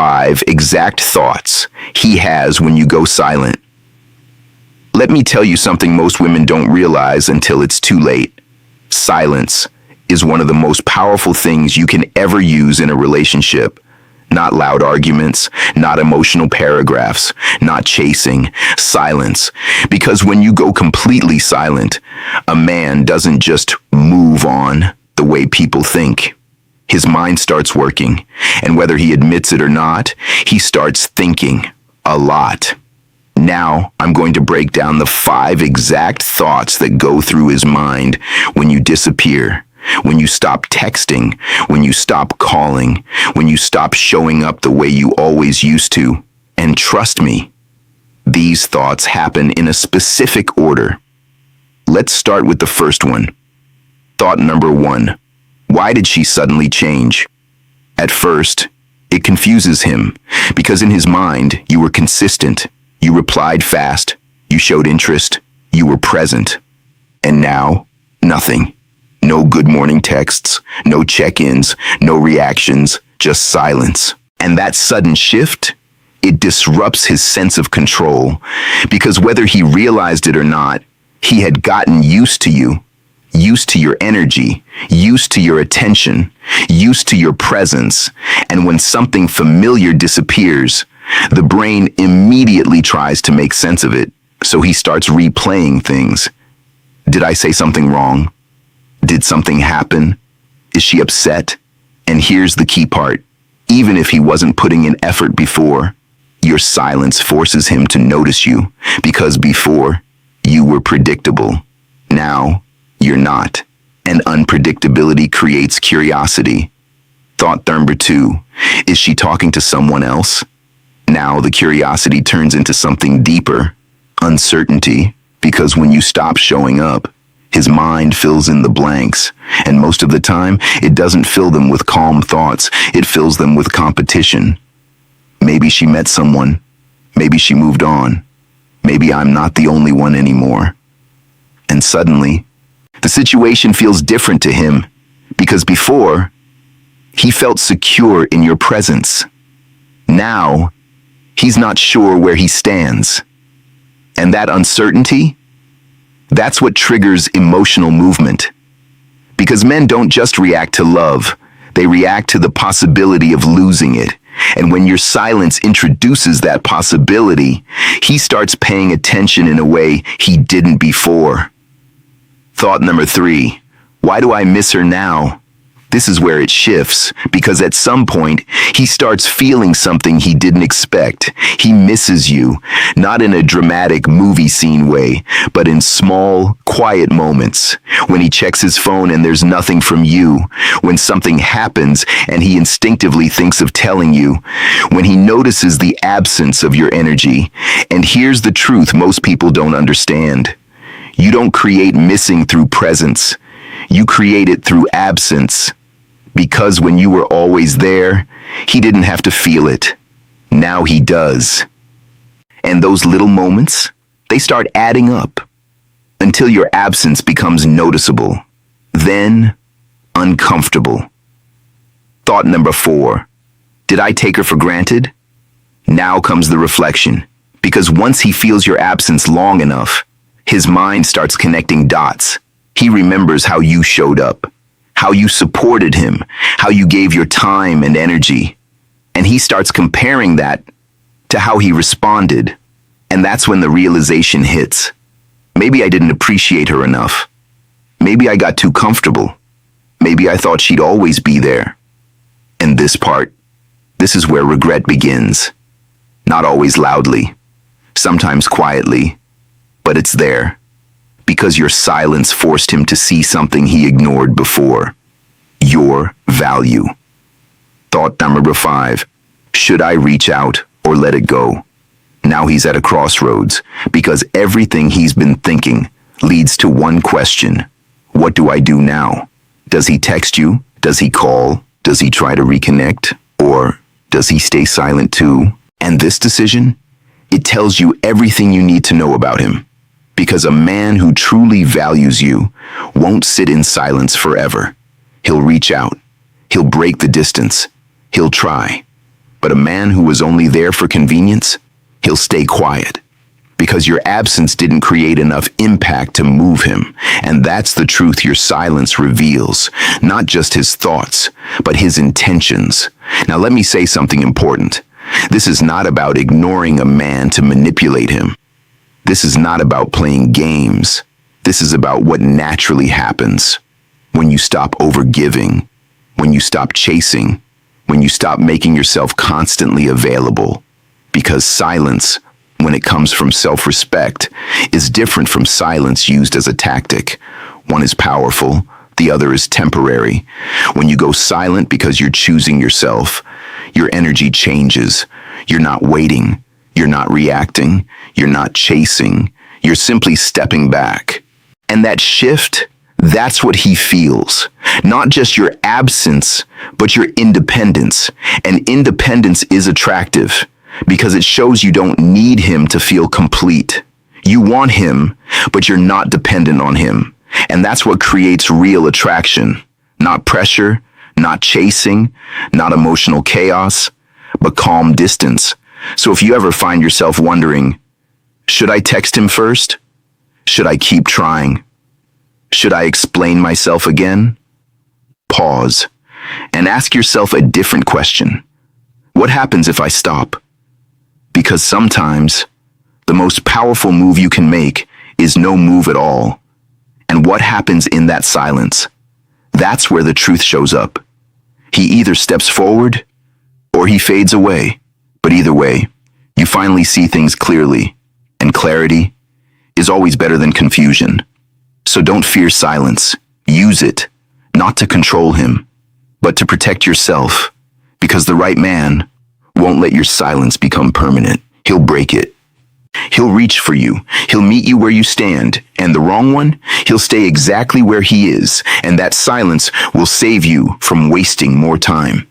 5 exact thoughts he has when you go silent. Let me tell you something most women don't realize until it's too late. Silence is one of the most powerful things you can ever use in a relationship. Not loud arguments, not emotional paragraphs, not chasing. Silence. Because when you go completely silent, a man doesn't just move on the way people think. His mind starts working, and whether he admits it or not, he starts thinking a lot. Now, I'm going to break down the 5 exact thoughts that go through his mind when you disappear, when you stop texting, when you stop calling, when you stop showing up the way you always used to. And trust me, these thoughts happen in a specific order. Let's start with the first one. Thought number 1. Why did she suddenly change? At first, it confuses him, because in his mind, you were consistent. You replied fast, you showed interest, you were present. And now, nothing. No good morning texts, no check-ins, no reactions, just silence. And that sudden shift, it disrupts his sense of control, because whether he realized it or not, he had gotten used to you, used to your energy, used to your attention, used to your presence. And when something familiar disappears, the brain immediately tries to make sense of it, so he starts replaying things. Did I say something wrong? Did something happen? Is she upset? And here's the key part. Even if he wasn't putting in effort before, your silence forces him to notice you, because before, you were predictable. Now, you're not. And unpredictability creates curiosity. Thought number 2. Is she talking to someone else? Now the curiosity turns into something deeper, uncertainty, because when you stop showing up, his mind fills in the blanks, and most of the time, it doesn't fill them with calm thoughts, it fills them with competition. Maybe she met someone, maybe she moved on, maybe I'm not the only one anymore. And suddenly, the situation feels different to him, because before, he felt secure in your presence. Now, he's not sure where he stands. And that uncertainty, that's what triggers emotional movement. Because men don't just react to love, they react to the possibility of losing it. And when your silence introduces that possibility, he starts paying attention in a way he didn't before. Thought number 3. Why do I miss her now? This is where it shifts, because at some point, he starts feeling something he didn't expect. He misses you, not in a dramatic movie scene way, but in small, quiet moments. When he checks his phone and there's nothing from you. When something happens and he instinctively thinks of telling you. When he notices the absence of your energy. And here's the truth most people don't understand. You don't create missing through presence. You create it through absence. Because when you were always there, he didn't have to feel it. Now he does. And those little moments, they start adding up until your absence becomes noticeable, then uncomfortable. Thought number 4. Did I take her for granted? Now comes the reflection, because once he feels your absence long enough, his mind starts connecting dots. He remembers how you showed up, how you supported him, how you gave your time and energy. And he starts comparing that to how he responded. And that's when the realization hits. Maybe I didn't appreciate her enough. Maybe I got too comfortable. Maybe I thought she'd always be there. And this is where regret begins. Not always loudly, sometimes quietly, but it's there. Because your silence forced him to see something he ignored before. Your value. Thought number 5. Should I reach out or let it go? Now he's at a crossroads, because everything he's been thinking leads to one question. What do I do now? Does he text you? Does he call? Does he try to reconnect? Or does he stay silent too? And this decision, it tells you everything you need to know about him. Because a man who truly values you won't sit in silence forever. He'll reach out. He'll break the distance. He'll try. But a man who was only there for convenience, he'll stay quiet. Because your absence didn't create enough impact to move him. And that's the truth your silence reveals. Not just his thoughts, but his intentions. Now let me say something important. This is not about ignoring a man to manipulate him. This is not about playing games. This is about what naturally happens when you stop overgiving, when you stop chasing, when you stop making yourself constantly available. Because silence, when it comes from self-respect, is different from silence used as a tactic. One is powerful, the other is temporary. When you go silent because you're choosing yourself, your energy changes. You're not waiting, you're not reacting, you're not chasing, you're simply stepping back. And that shift, that's what he feels. Not just your absence, but your independence. And independence is attractive because it shows you don't need him to feel complete. You want him, but you're not dependent on him. And that's what creates real attraction. Not pressure, not chasing, not emotional chaos, but calm distance. So if you ever find yourself wondering, should I text him first? Should I keep trying? Should I explain myself again? Pause and ask yourself a different question. What happens if I stop? Because sometimes the most powerful move you can make is no move at all. And what happens in that silence? That's where the truth shows up. He either steps forward or he fades away. But either way, you finally see things clearly, and clarity is always better than confusion. So don't fear silence. Use it, not to control him, but to protect yourself. Because the right man won't let your silence become permanent. He'll break it. He'll reach for you. He'll meet you where you stand. And the wrong one, he'll stay exactly where he is. And that silence will save you from wasting more time.